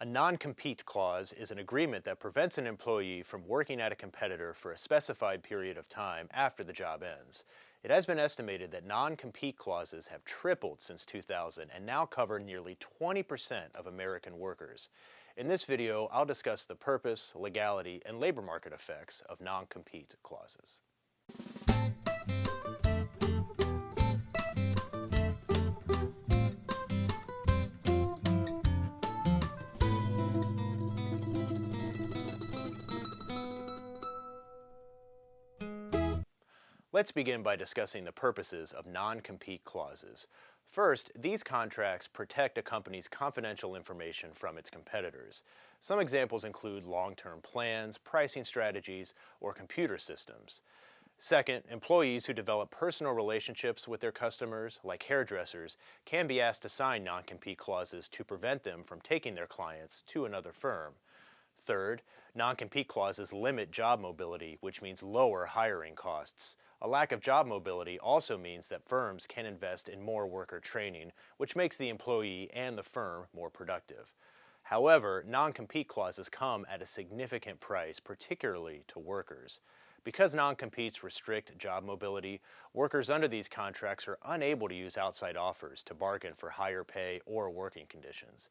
A non-compete clause is an agreement that prevents an employee from working at a competitor for a specified period of time after the job ends. It has been estimated that non-compete clauses have tripled since 2000 and now cover nearly 20% of American workers. In this video, I'll discuss the purpose, legality, and labor market effects of non-compete clauses. Let's begin by discussing the purposes of non-compete clauses. First, these contracts protect a company's confidential information from its competitors. Some examples include long-term plans, pricing strategies, or computer systems. Second, employees who develop personal relationships with their customers, like hairdressers, can be asked to sign non-compete clauses to prevent them from taking their clients to another firm. Third, non-compete clauses limit job mobility, which means lower hiring costs. A lack of job mobility also means that firms can invest in more worker training, which makes the employee and the firm more productive. However, non-compete clauses come at a significant price, particularly to workers. Because non-competes restrict job mobility, workers under these contracts are unable to use outside offers to bargain for higher pay or working conditions.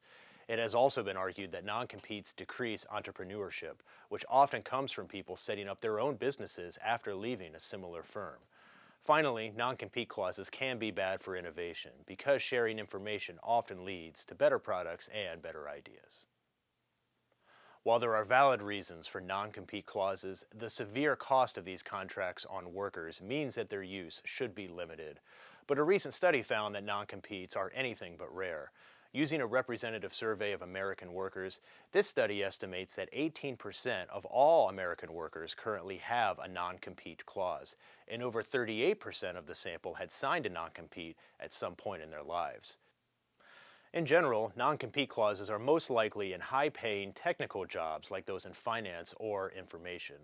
It has also been argued that non-competes decrease entrepreneurship, which often comes from people setting up their own businesses after leaving a similar firm. Finally, non-compete clauses can be bad for innovation because sharing information often leads to better products and better ideas. While there are valid reasons for non-compete clauses, the severe cost of these contracts on workers means that their use should be limited. But a recent study found that non-competes are anything but rare. Using a representative survey of American workers, this study estimates that 18% of all American workers currently have a non-compete clause, and over 38% of the sample had signed a non-compete at some point in their lives. In general, non-compete clauses are most likely in high-paying technical jobs like those in finance or information.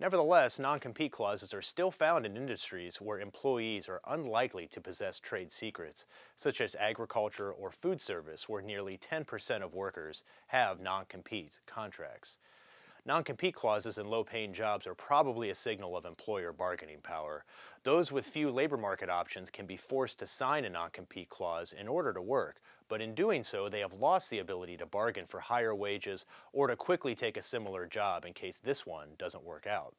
Nevertheless, non-compete clauses are still found in industries where employees are unlikely to possess trade secrets, such as agriculture or food service, where nearly 10% of workers have non-compete contracts. Non-compete clauses in low-paying jobs are probably a signal of employer bargaining power. Those with few labor market options can be forced to sign a non-compete clause in order to work, but in doing so, they have lost the ability to bargain for higher wages or to quickly take a similar job in case this one doesn't work out.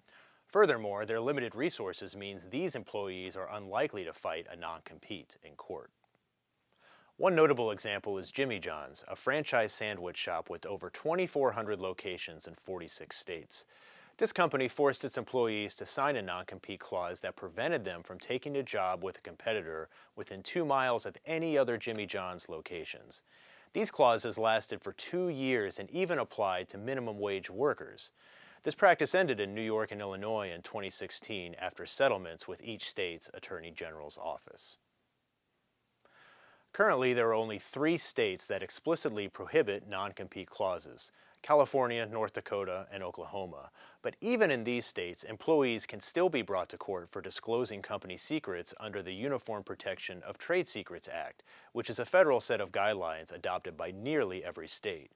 Furthermore, their limited resources means these employees are unlikely to fight a non-compete in court. One notable example is Jimmy John's, a franchise sandwich shop with over 2,400 locations in 46 states. This company forced its employees to sign a non-compete clause that prevented them from taking a job with a competitor within 2 miles of any other Jimmy John's locations. These clauses lasted for 2 years and even applied to minimum wage workers. This practice ended in New York and Illinois in 2016 after settlements with each state's Attorney General's office. Currently, there are only 3 states that explicitly prohibit non-compete clauses: California, North Dakota, and Oklahoma. But even in these states, employees can still be brought to court for disclosing company secrets under the Uniform Protection of Trade Secrets Act, which is a federal set of guidelines adopted by nearly every state.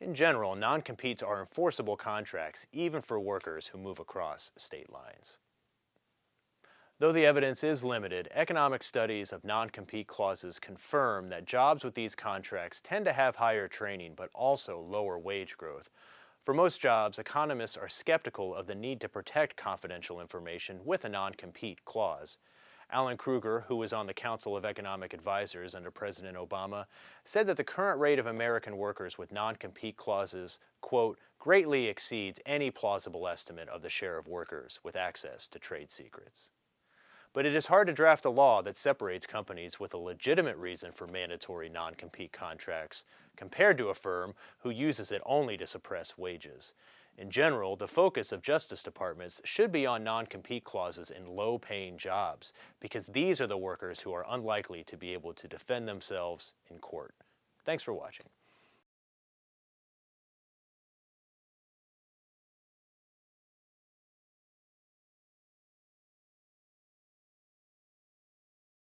In general, non-competes are enforceable contracts even for workers who move across state lines. Though the evidence is limited, economic studies of non-compete clauses confirm that jobs with these contracts tend to have higher training but also lower wage growth. For most jobs, economists are skeptical of the need to protect confidential information with a non-compete clause. Alan Krueger, who was on the Council of Economic Advisors under President Obama, said that the current rate of American workers with non-compete clauses, quote, greatly exceeds any plausible estimate of the share of workers with access to trade secrets. But it is hard to draft a law that separates companies with a legitimate reason for mandatory non-compete contracts compared to a firm who uses it only to suppress wages. In general, the focus of justice departments should be on non-compete clauses in low-paying jobs because these are the workers who are unlikely to be able to defend themselves in court. Thanks for watching.